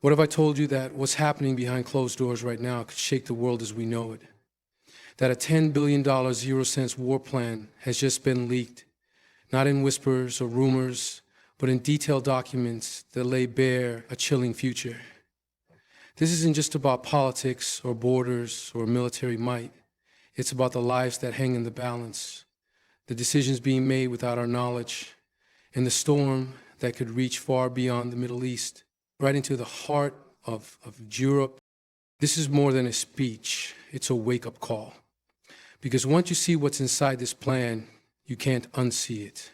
What if I told you that what's happening behind closed doors right now could shake the world as we know it? That a $10 billion zero-cents war plan has just been leaked, not in whispers or rumors, but in detailed documents that lay bare a chilling future. This isn't just about politics or borders or military might. It's about the lives that hang in the balance, the decisions being made without our knowledge, and the storm that could reach far beyond the Middle East, right into the heart of Europe. This is more than a speech. It's a wake-up call. Because once you see what's inside this plan, you can't unsee it.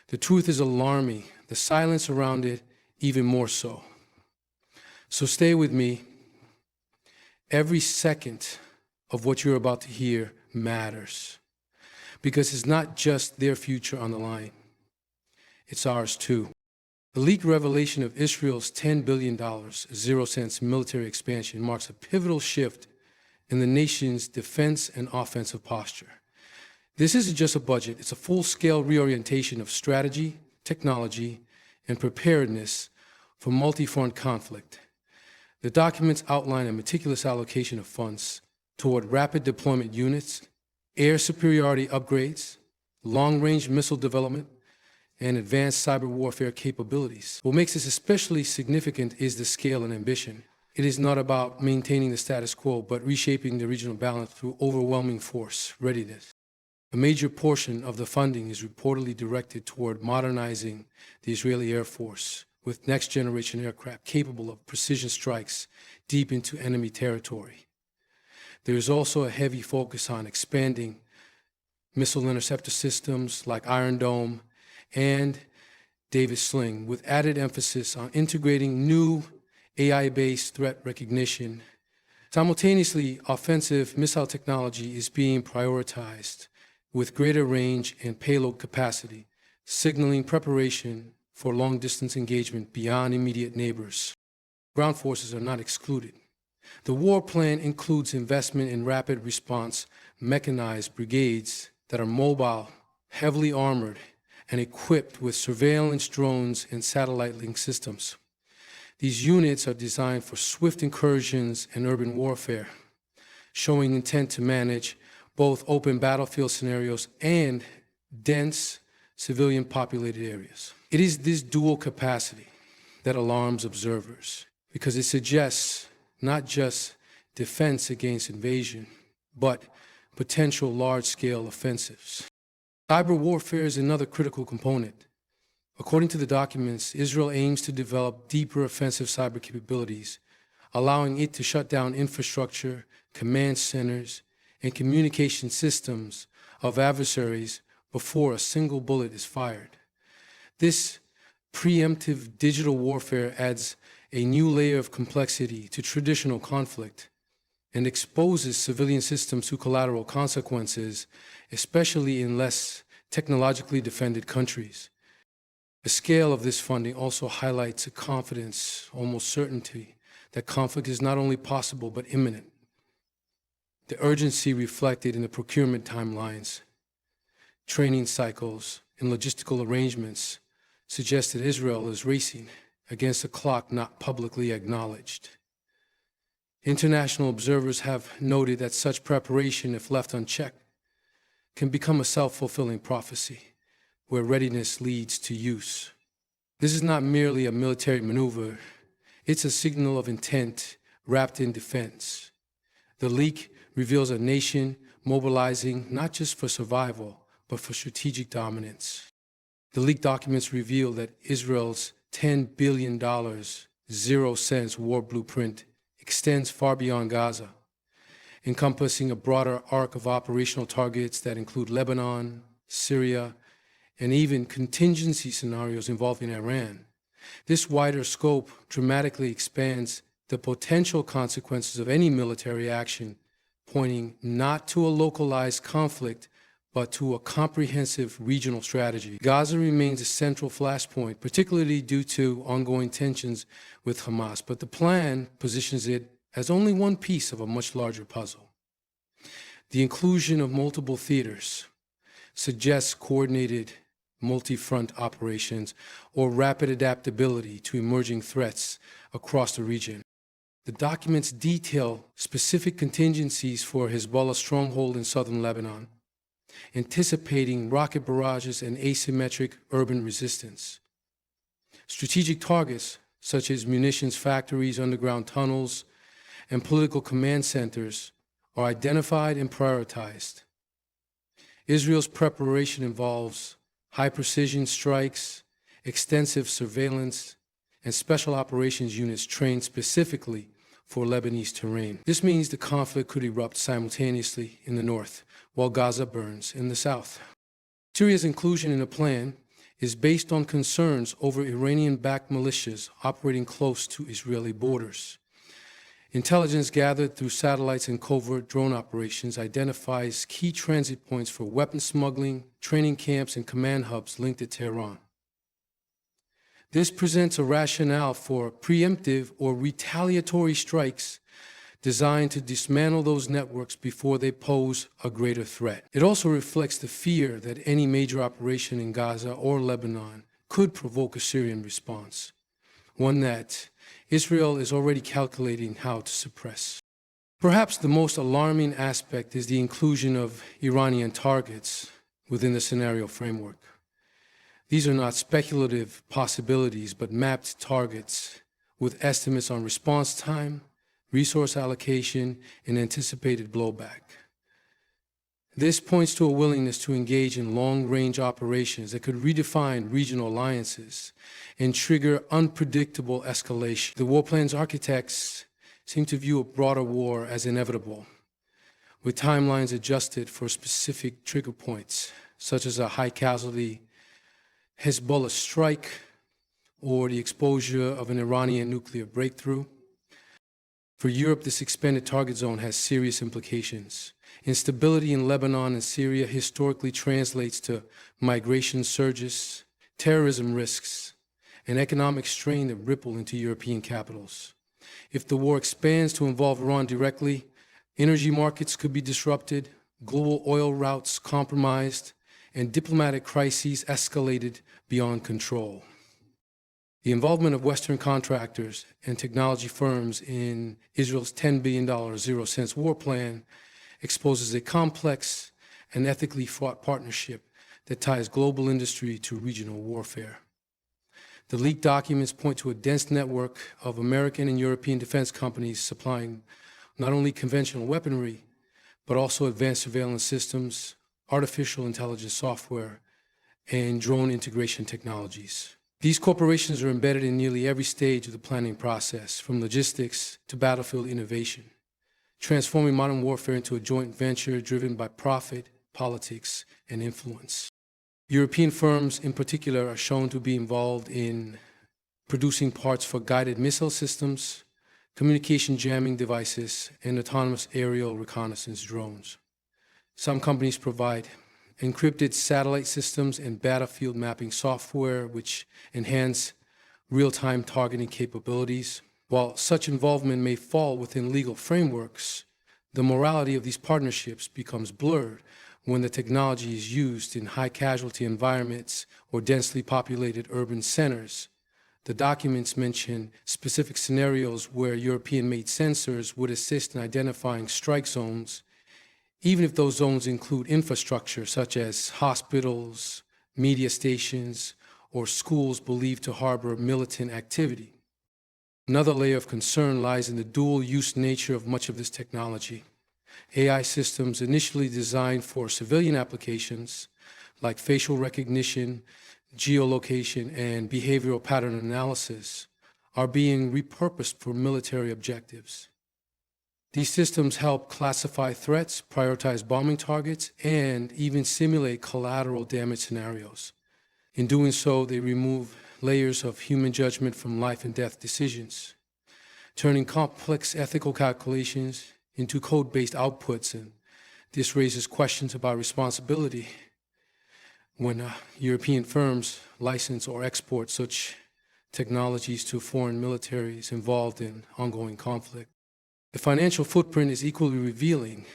The truth is alarming, the silence around it even more so. So stay with me. Every second of what you're about to hear matters. Because it's not just their future on the line. It's ours too. The leaked revelation of Israel's $10 billion zero-cents military expansion marks a pivotal shift in the nation's defense and offensive posture. This isn't just a budget, it's a full-scale reorientation of strategy, technology, and preparedness for multi-front conflict. The documents outline a meticulous allocation of funds toward rapid deployment units, air superiority upgrades, long-range missile development, and advanced cyber warfare capabilities. What makes this especially significant is the scale and ambition. It is not about maintaining the status quo, but reshaping the regional balance through overwhelming force readiness. A major portion of the funding is reportedly directed toward modernizing the Israeli Air Force with next-generation aircraft capable of precision strikes deep into enemy territory. There is also a heavy focus on expanding missile interceptor systems like Iron Dome and David Sling, with added emphasis on integrating new AI-based threat recognition. Simultaneously, offensive missile technology is being prioritized with greater range and payload capacity, signaling preparation for long-distance engagement beyond immediate neighbors. Ground forces are not excluded. The war plan includes investment in rapid response mechanized brigades that are mobile, heavily armored, and equipped with surveillance drones and satellite link systems. These units are designed for swift incursions and urban warfare, showing intent to manage both open battlefield scenarios and dense civilian-populated areas. It is this dual capacity that alarms observers, because it suggests not just defense against invasion, but potential large-scale offensives. Cyber warfare is another critical component. According to the documents, Israel aims to develop deeper offensive cyber capabilities, allowing it to shut down infrastructure, command centers, and communication systems of adversaries before a single bullet is fired. This preemptive digital warfare adds a new layer of complexity to traditional conflict and exposes civilian systems to collateral consequences, especially in less technologically defended countries. The scale of this funding also highlights a confidence, almost certainty, that conflict is not only possible but imminent. The urgency reflected in the procurement timelines, training cycles, and logistical arrangements suggests that Israel is racing against a clock not publicly acknowledged. International observers have noted that such preparation, if left unchecked, can become a self-fulfilling prophecy, where readiness leads to use. This is not merely a military maneuver, it's a signal of intent wrapped in defense. The leak reveals a nation mobilizing not just for survival, but for strategic dominance. The leaked documents reveal that Israel's $10 billion zero-cents war blueprint extends far beyond Gaza, encompassing a broader arc of operational targets that include Lebanon, Syria, and even contingency scenarios involving Iran. This wider scope dramatically expands the potential consequences of any military action, pointing not to a localized conflict, but to a comprehensive regional strategy. Gaza remains a central flashpoint, particularly due to ongoing tensions with Hamas, but the plan positions it as only one piece of a much larger puzzle. The inclusion of multiple theaters suggests coordinated multi-front operations or rapid adaptability to emerging threats across the region. The documents detail specific contingencies for Hezbollah's stronghold in southern Lebanon, anticipating rocket barrages and asymmetric urban resistance. Strategic targets, such as munitions factories, underground tunnels, and political command centers, are identified and prioritized. Israel's preparation involves high-precision strikes, extensive surveillance, and special operations units trained specifically for Lebanese terrain. This means the conflict could erupt simultaneously in the north, while Gaza burns in the south. Syria's inclusion in the plan is based on concerns over Iranian-backed militias operating close to Israeli borders. Intelligence gathered through satellites and covert drone operations identifies key transit points for weapons smuggling, training camps, and command hubs linked to Tehran. This presents a rationale for preemptive or retaliatory strikes designed to dismantle those networks before they pose a greater threat. It also reflects the fear that any major operation in Gaza or Lebanon could provoke a Syrian response, one that Israel is already calculating how to suppress. Perhaps the most alarming aspect is the inclusion of Iranian targets within the scenario framework. These are not speculative possibilities, but mapped targets with estimates on response time, resource allocation, and anticipated blowback. This points to a willingness to engage in long-range operations that could redefine regional alliances and trigger unpredictable escalation. The war plan's architects seem to view a broader war as inevitable, with timelines adjusted for specific trigger points, such as a high-casualty Hezbollah strike or the exposure of an Iranian nuclear breakthrough. For Europe, this expanded target zone has serious implications. Instability in Lebanon and Syria historically translates to migration surges, terrorism risks, and economic strain that ripple into European capitals. If the war expands to involve Iran directly, energy markets could be disrupted, global oil routes compromised, and diplomatic crises escalated beyond control. The involvement of Western contractors and technology firms in Israel's $10 billion zero-cents war plan exposes a complex and ethically fraught partnership that ties global industry to regional warfare. The leaked documents point to a dense network of American and European defense companies supplying not only conventional weaponry, but also advanced surveillance systems, artificial intelligence software, and drone integration technologies. These corporations are embedded in nearly every stage of the planning process, from logistics to battlefield innovation, transforming modern warfare into a joint venture driven by profit, politics, and influence. European firms in particular are shown to be involved in producing parts for guided missile systems, communication jamming devices, and autonomous aerial reconnaissance drones. Some companies provide encrypted satellite systems and battlefield mapping software, which enhance real-time targeting capabilities. While such involvement may fall within legal frameworks, the morality of these partnerships becomes blurred when the technology is used in high-casualty environments or densely populated urban centers. The documents mention specific scenarios where European-made sensors would assist in identifying strike zones, even if those zones include infrastructure such as hospitals, media stations, or schools believed to harbor militant activity. Another layer of concern lies in the dual-use nature of much of this technology. AI systems initially designed for civilian applications, like facial recognition, geolocation, and behavioral pattern analysis, are being repurposed for military objectives. These systems help classify threats, prioritize bombing targets, and even simulate collateral damage scenarios. In doing so, they remove layers of human judgment from life and death decisions, turning complex ethical calculations into code-based outputs, and this raises questions about responsibility when European firms license or export such technologies to foreign militaries involved in ongoing conflict. The financial footprint is equally revealing.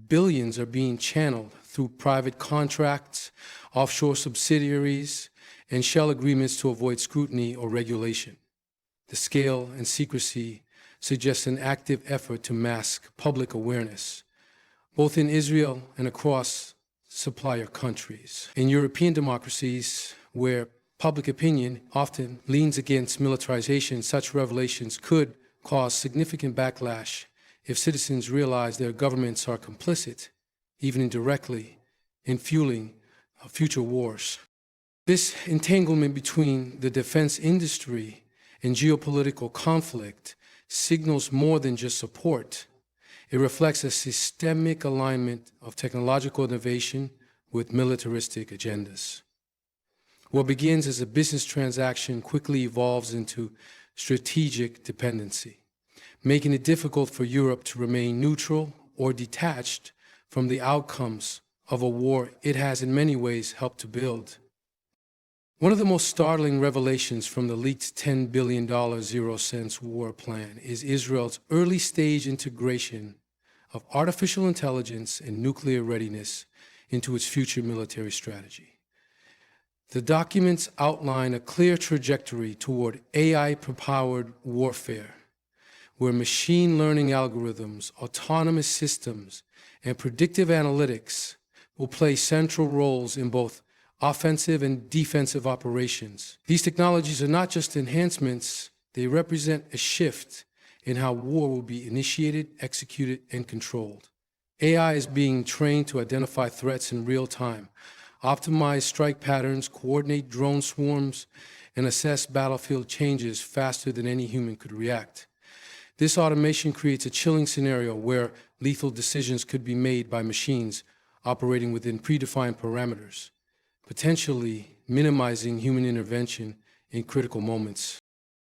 Billions are being channeled through private contracts, offshore subsidiaries, and shell agreements to avoid scrutiny or regulation. The scale and secrecy suggest an active effort to mask public awareness, both in Israel and across supplier countries. In European democracies, where public opinion often leans against militarization, such revelations could cause significant backlash if citizens realize their governments are complicit, even indirectly, in fueling future wars. This entanglement between the defense industry and geopolitical conflict signals more than just support. It reflects a systemic alignment of technological innovation with militaristic agendas. What begins as a business transaction quickly evolves into strategic dependency, making it difficult for Europe to remain neutral or detached from the outcomes of a war it has in many ways helped to build. One of the most startling revelations from the leaked $10 billion zero-cents war plan is Israel's early-stage integration of artificial intelligence and nuclear readiness into its future military strategy. The documents outline a clear trajectory toward AI-powered warfare, where machine learning algorithms, autonomous systems, and predictive analytics will play central roles in both offensive and defensive operations. These technologies are not just enhancements, they represent a shift in how war will be initiated, executed, and controlled. AI is being trained to identify threats in real time, optimize strike patterns, coordinate drone swarms, and assess battlefield changes faster than any human could react. This automation creates a chilling scenario where lethal decisions could be made by machines operating within predefined parameters, potentially minimizing human intervention in critical moments.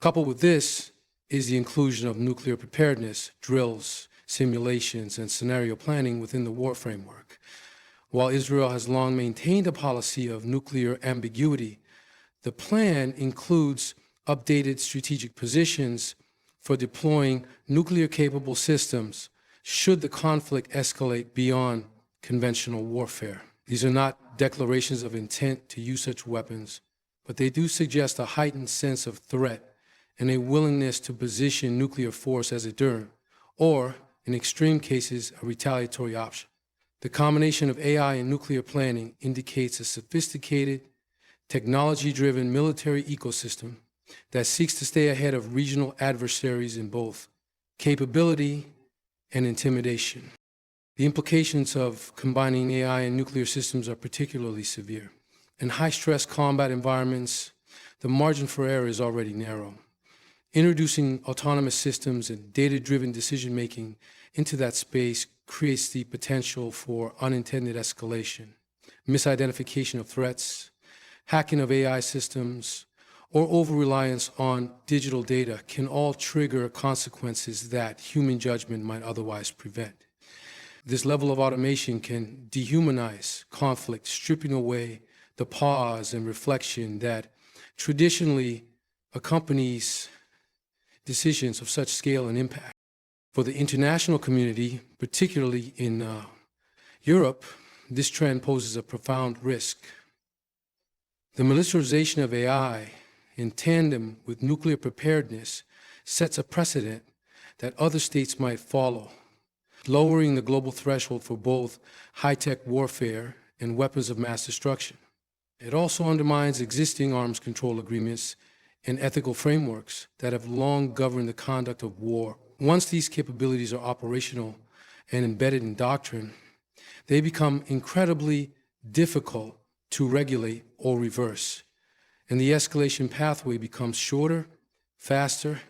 Coupled with this is the inclusion of nuclear preparedness, drills, simulations, and scenario planning within the war framework. While Israel has long maintained a policy of nuclear ambiguity, the plan includes updated strategic positions for deploying nuclear-capable systems should the conflict escalate beyond conventional warfare. These are not declarations of intent to use such weapons, but they do suggest a heightened sense of threat and a willingness to position nuclear force as a deterrent, or, in extreme cases, a retaliatory option. The combination of AI and nuclear planning indicates a sophisticated, technology-driven military ecosystem that seeks to stay ahead of regional adversaries in both capability and intimidation. The implications of combining AI and nuclear systems are particularly severe. In high-stress combat environments, the margin for error is already narrow. Introducing autonomous systems and data-driven decision-making into that space creates the potential for unintended escalation, misidentification of threats, hacking of AI systems, or over-reliance on digital data can all trigger consequences that human judgment might otherwise prevent. This level of automation can dehumanize conflict, stripping away the pause and reflection that traditionally accompanies decisions of such scale and impact. For the international community, particularly in Europe, this trend poses a profound risk. The militarization of AI, in tandem with nuclear preparedness, sets a precedent that other states might follow, lowering the global threshold for both high-tech warfare and weapons of mass destruction. It also undermines existing arms control agreements and ethical frameworks that have long governed the conduct of war. Once these capabilities are operational and embedded in doctrine, they become incredibly difficult to regulate or reverse, and the escalation pathway becomes shorter, faster,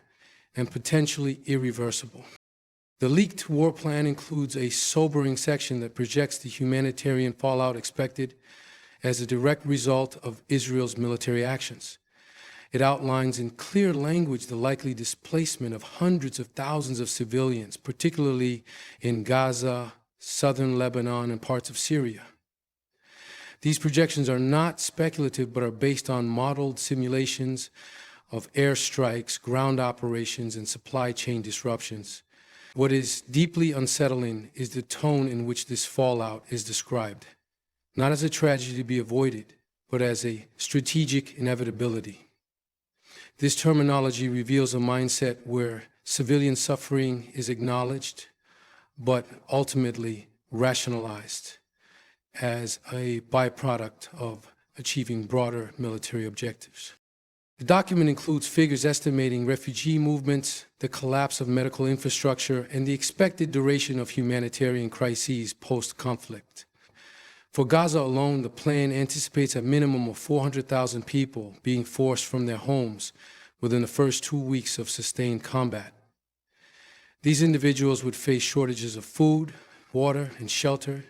and potentially irreversible. The leaked war plan includes a sobering section that projects the humanitarian fallout expected as a direct result of Israel's military actions. It outlines in clear language the likely displacement of hundreds of thousands of civilians, particularly in Gaza, southern Lebanon, and parts of Syria. These projections are not speculative, but are based on modeled simulations of airstrikes, ground operations, and supply chain disruptions. What is deeply unsettling is the tone in which this fallout is described, not as a tragedy to be avoided, but as a strategic inevitability. This terminology reveals a mindset where civilian suffering is acknowledged, but ultimately rationalized as a byproduct of achieving broader military objectives. The document includes figures estimating refugee movements, the collapse of medical infrastructure, and the expected duration of humanitarian crises post-conflict. For Gaza alone, the plan anticipates a minimum of 400,000 people being forced from their homes within the first 2 weeks of sustained combat. These individuals would face shortages of food, water, and shelter,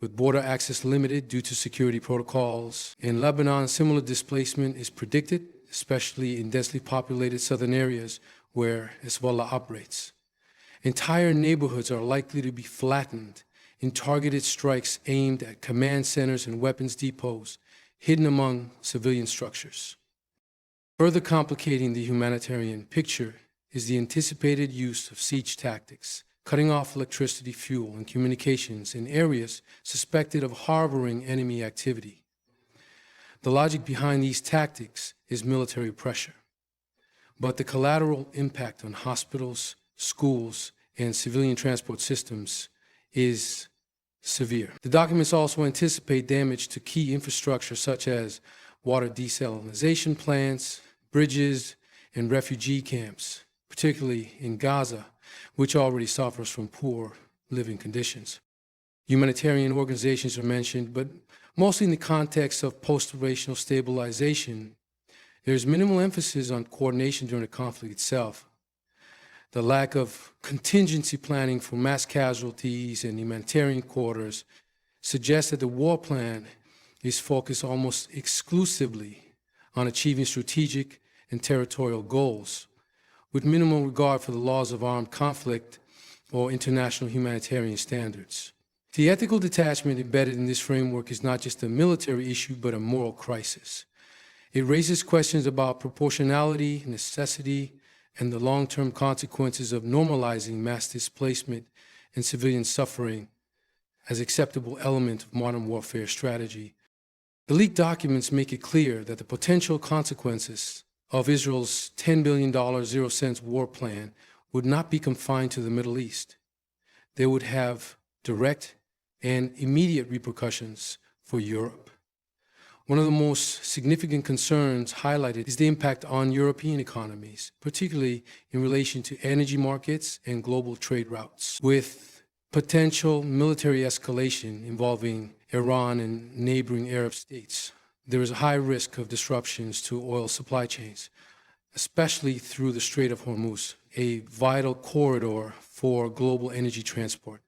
with border access limited due to security protocols. In Lebanon, similar displacement is predicted, especially in densely populated southern areas where Hezbollah operates. Entire neighborhoods are likely to be flattened in targeted strikes aimed at command centers and weapons depots hidden among civilian structures. Further complicating the humanitarian picture is the anticipated use of siege tactics, cutting off electricity, fuel, and communications in areas suspected of harboring enemy activity. The logic behind these tactics is military pressure, but the collateral impact on hospitals, schools, and civilian transport systems is severe. The documents also anticipate damage to key infrastructure such as water desalination plants, bridges, and refugee camps, particularly in Gaza, which already suffers from poor living conditions. Humanitarian organizations are mentioned, but mostly in the context of post-operational stabilization. There's minimal emphasis on coordination during the conflict itself. The lack of contingency planning for mass casualties and humanitarian quarters suggests that the war plan is focused almost exclusively on achieving strategic and territorial goals, with minimal regard for the laws of armed conflict or international humanitarian standards. The ethical detachment embedded in this framework is not just a military issue, but a moral crisis. It raises questions about proportionality, necessity, and the long-term consequences of normalizing mass displacement and civilian suffering as acceptable element of modern warfare strategy. The leaked documents make it clear that the potential consequences of Israel's $10 billion zero-cents war plan would not be confined to the Middle East. They would have direct and immediate repercussions for Europe. One of the most significant concerns highlighted is the impact on European economies, particularly in relation to energy markets and global trade routes. With potential military escalation involving Iran and neighboring Arab states, there is a high risk of disruptions to oil supply chains, especially through the Strait of Hormuz, a vital corridor for global energy transport.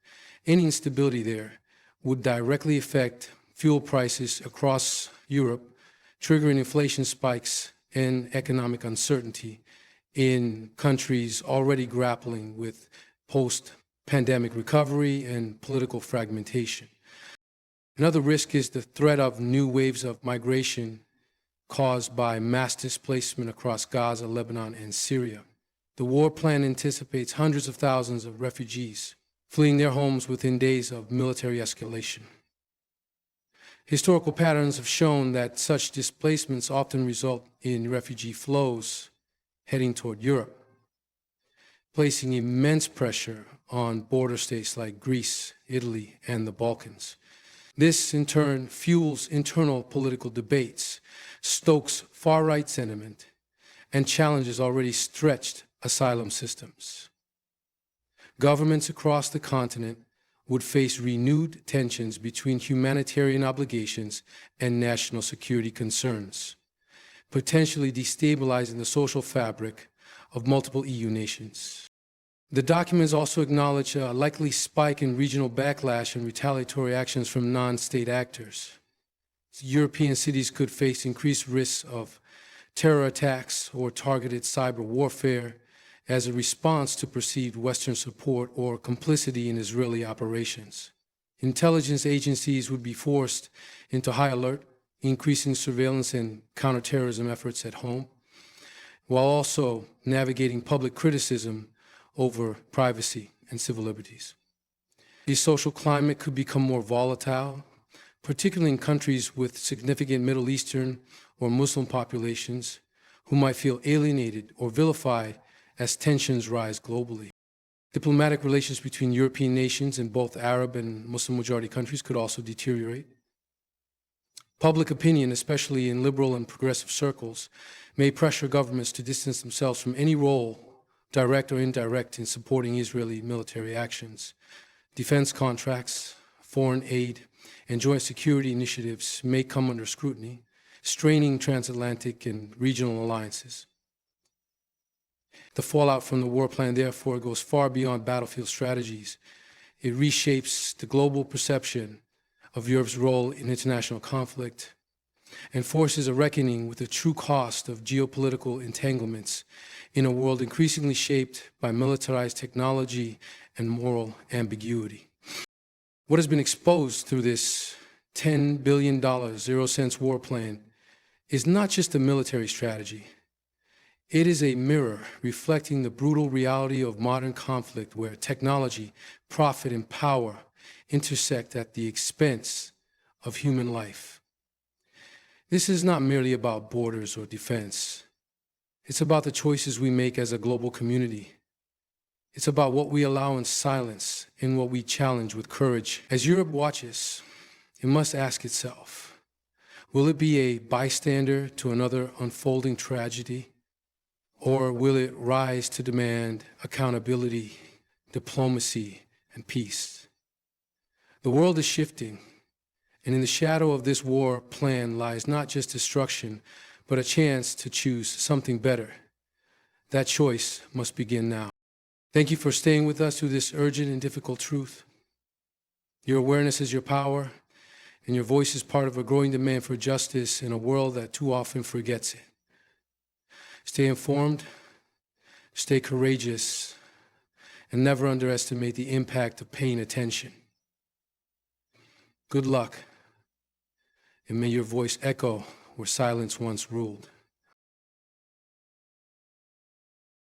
Any instability there would directly affect fuel prices across Europe, triggering inflation spikes and economic uncertainty in countries already grappling with post-pandemic recovery and political fragmentation. Another risk is the threat of new waves of migration caused by mass displacement across Gaza, Lebanon, and Syria. The war plan anticipates hundreds of thousands of refugees fleeing their homes within days of military escalation. Historical patterns have shown that such displacements often result in refugee flows heading toward Europe, placing immense pressure on border states like Greece, Italy, and the Balkans. This, in turn, fuels internal political debates, stokes far-right sentiment, and challenges already stretched asylum systems. Governments across the continent would face renewed tensions between humanitarian obligations and national security concerns, potentially destabilizing the social fabric of multiple EU nations. The documents also acknowledge a likely spike in regional backlash and retaliatory actions from non-state actors. European cities could face increased risks of terror attacks or targeted cyber warfare as a response to perceived Western support or complicity in Israeli operations. Intelligence agencies would be forced into high alert, increasing surveillance and counterterrorism efforts at home, while also navigating public criticism over privacy and civil liberties. The social climate could become more volatile, particularly in countries with significant Middle Eastern or Muslim populations, who might feel alienated or vilified as tensions rise globally. Diplomatic relations between European nations and both Arab and Muslim-majority countries could also deteriorate. Public opinion, especially in liberal and progressive circles, may pressure governments to distance themselves from any role, direct or indirect, in supporting Israeli military actions. Defense contracts, foreign aid, and joint security initiatives may come under scrutiny, straining transatlantic and regional alliances. The fallout from the war plan, therefore, goes far beyond battlefield strategies. It reshapes the global perception of Europe's role in international conflict and forces a reckoning with the true cost of geopolitical entanglements in a world increasingly shaped by militarized technology and moral ambiguity. What has been exposed through this $10 billion zero-cents war plan is not just a military strategy. It is a mirror reflecting the brutal reality of modern conflict where technology, profit, and power intersect at the expense of human life. This is not merely about borders or defense. It's about the choices we make as a global community. It's about what we allow in silence and what we challenge with courage. As Europe watches, it must ask itself, will it be a bystander to another unfolding tragedy? Or will it rise to demand accountability, diplomacy, and peace? The world is shifting, and in the shadow of this war plan lies not just destruction, but a chance to choose something better. That choice must begin now. Thank you for staying with us through this urgent and difficult truth. Your awareness is your power, and your voice is part of a growing demand for justice in a world that too often forgets it. Stay informed, stay courageous, and never underestimate the impact of paying attention. Good luck, and may your voice echo where silence once ruled.